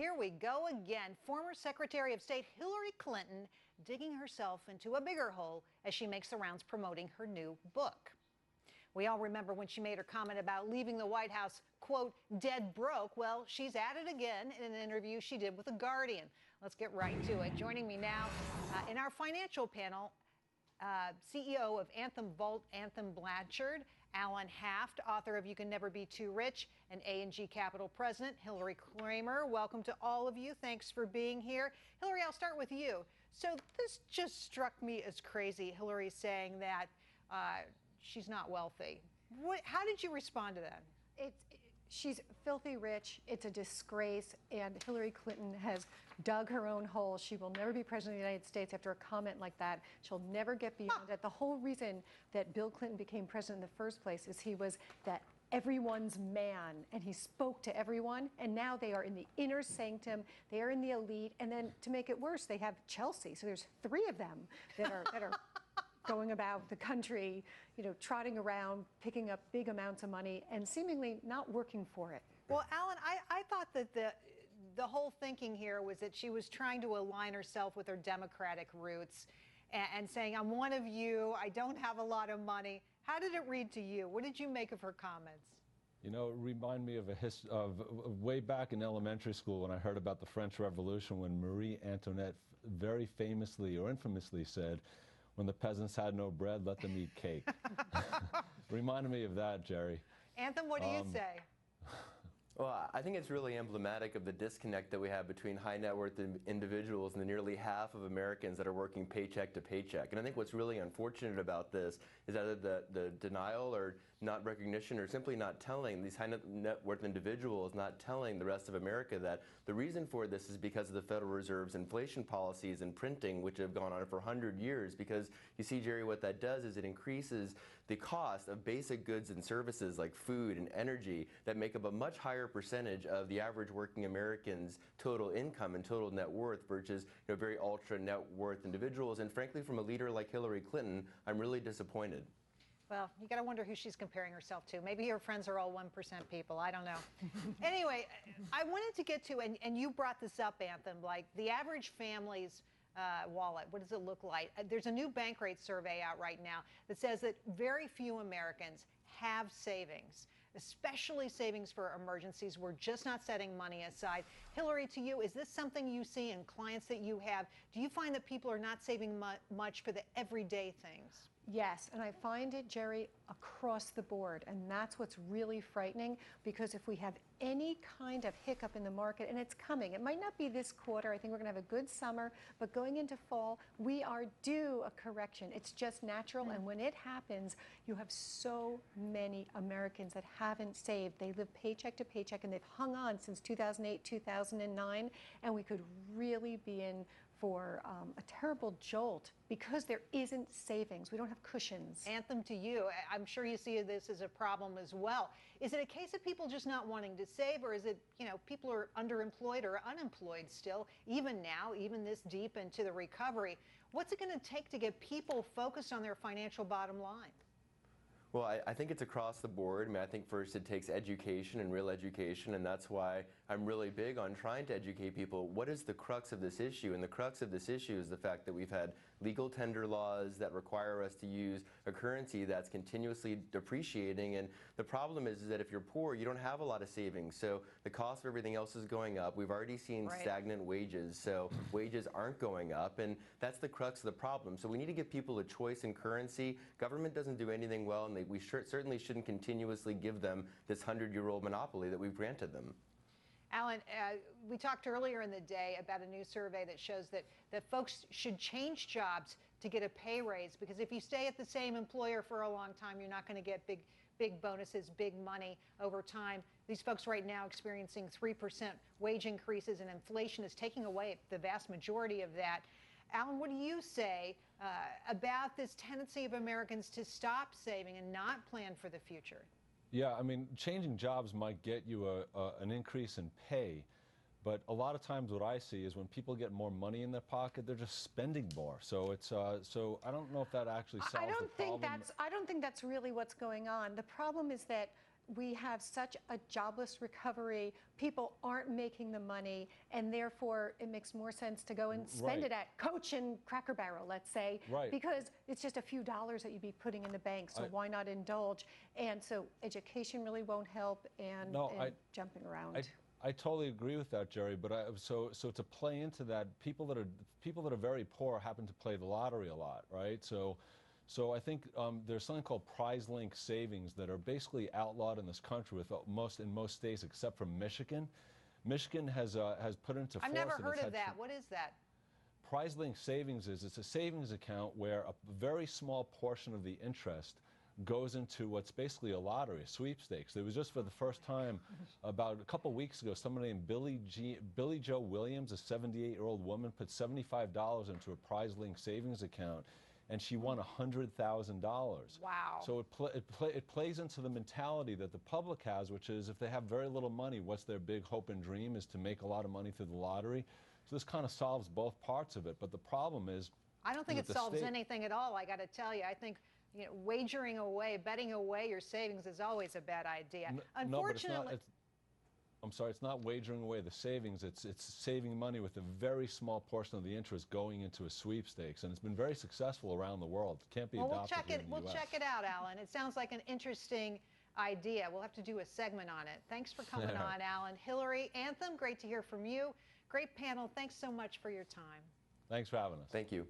here we go again. Former Secretary of State Hilary Clinton digging herself into a bigger hole as she makes the rounds promoting her new book. We all remember when she made her comment about leaving the White House, quote, dead broke. Well, she's at it again in an interview she did with The Guardian. Let's get right to it. Joining me now in our financial panel, CEO of Anthem Blanchard, Alan Haft, author of You Can Never Be Too Rich, and A&G Capital President, Hilary Kramer. Welcome to all of you. Thanks for being here. Hilary, I'll start with you. So this just struck me as crazy, Hilary saying that she's not wealthy. How did you respond to that? She's filthy rich. It's a disgrace, and Hillary Clinton has dug her own hole. She will never be president of the United States after a comment like that. She'll never get beyond it. The whole reason that Bill Clinton became president in the first place is he was that everyone's man, and he spoke to everyone, and now they are in the inner sanctum. They are in the elite, and then to make it worse, they have Chelsea. So there's three of them that are going about the country, trotting around, picking up big amounts of money, and seemingly not working for it. Well, Alan, I thought that the whole thinking here was that she was trying to align herself with her Democratic roots and saying, I'm one of you, I don't have a lot of money. How did it read to you? What did you make of her comments? It reminded me of way back in elementary school when I heard about the French Revolution, when Marie Antoinette very famously or infamously said, when the peasants had no bread, let them eat cake. Reminded me of that, Jerry. Anthem, what do you say? Well, I think it's really emblematic of the disconnect that we have between high net worth individuals and the nearly half of Americans that are working paycheck to paycheck. And I think what's really unfortunate about this is either the denial or not recognition or simply not telling these high net worth individuals, not telling the rest of America that the reason for this is because of the Federal Reserve's inflation policies and printing, which have gone on for 100 years. Because you see, Jerry, what that does is it increases the cost of basic goods and services like food and energy that make up a much higher percentage of the average working American's total income and total net worth versus very ultra net worth individuals. And frankly, from a leader like Hillary Clinton, I'm really disappointed. Well, you got to wonder who she's comparing herself to. Maybe her friends are all 1% people. I don't know. Anyway, I wanted to get to, and you brought this up, Anthem, like the average family's wallet. What does it look like? There's a new Bankrate survey out right now that says that very few Americans have savings, especially savings for emergencies. We're just not setting money aside. Hilary, to you, is this something you see in clients that you have? Do you find that people are not saving much for the everyday things? Yes, and I find it, Jerry, across the board, and that's what's really frightening, because if we have any kind of hiccup in the market, and it's coming, it might not be this quarter, I think we're going to have a good summer, but going into fall, we are due a correction. It's just natural, and when it happens, you have so many Americans that haven't saved. They live paycheck to paycheck, and they've hung on since 2008, 2009, and we could really be in for a terrible jolt because there isn't savings. We don't have cushions. Anthem, to you, I'm sure you see this as a problem as well. Is it a case of people just not wanting to save, or is it, people are underemployed or unemployed still, even now, even this deep into the recovery? What's it going to take to get people focused on their financial bottom line? Well, I think it's across the board. I mean, I think first it takes education and real education, and that's why I'm really big on trying to educate people. What is the crux of this issue? And the crux of this issue is the fact that we've had legal tender laws that require us to use a currency that's continuously depreciating. And the problem is that if you're poor, you don't have a lot of savings. So the cost of everything else is going up. We've already seen stagnant wages, so wages aren't going up. And that's the crux of the problem. So we need to give people a choice in currency. Government doesn't do anything well, and we certainly shouldn't continuously give them this 100-year-old monopoly that we've granted them. Alan, we talked earlier in the day about a new survey that shows that folks should change jobs to get a pay raise, because if you stay at the same employer for a long time, you're not going to get big bonuses, big money over time. These folks right now experiencing 3% wage increases, and inflation is taking away the vast majority of that. Alan, what do you say about this tendency of Americans to stop saving and not plan for the future? Yeah, I mean, changing jobs might get you an increase in pay, but a lot of times what I see is when people get more money in their pocket, they're just spending more. So it's so I don't know if that actually solves the problem. I don't think that's really what's going on. The problem is that we have such a jobless recovery. People aren't making the money, and therefore it makes more sense to go and spend it at Coach and Cracker Barrel, let's say, because it's just a few dollars that you'd be putting in the bank, so why not indulge? And so education really won't help, and jumping around. I totally agree with that, Jerry. But so to play into that, people that are very poor happen to play the lottery a lot, right? So I think there's something called prize-link savings that are basically outlawed in this country in most states except for Michigan. Michigan has put into force. I've never heard of that. What is that? Prize-link savings it's a savings account where a very small portion of the interest goes into what's basically a lottery, a sweepstakes. It was just for the first time about a couple weeks ago, somebody named Billy Joe Williams, a 78-year-old woman, put $75 into a prize-link savings account, and she won $100,000. Wow. So it plays into the mentality that the public has, which is if they have very little money, what's their big hope and dream is to make a lot of money through the lottery. So this kind of solves both parts of it. But the problem is, I don't think it solves anything at all, I got to tell you. I think wagering away, betting away your savings is always a bad idea. Unfortunately, I'm sorry, it's not wagering away the savings, it's saving money with a very small portion of the interest going into a sweepstakes, and it's been very successful around the world. It can't be adopted here in the US. We'll check it out, Alan. It sounds like an interesting idea. We'll have to do a segment on it. Thanks for coming on, Alan. Hilary, Anthem, great to hear from you. Great panel. Thanks so much for your time. Thanks for having us. Thank you.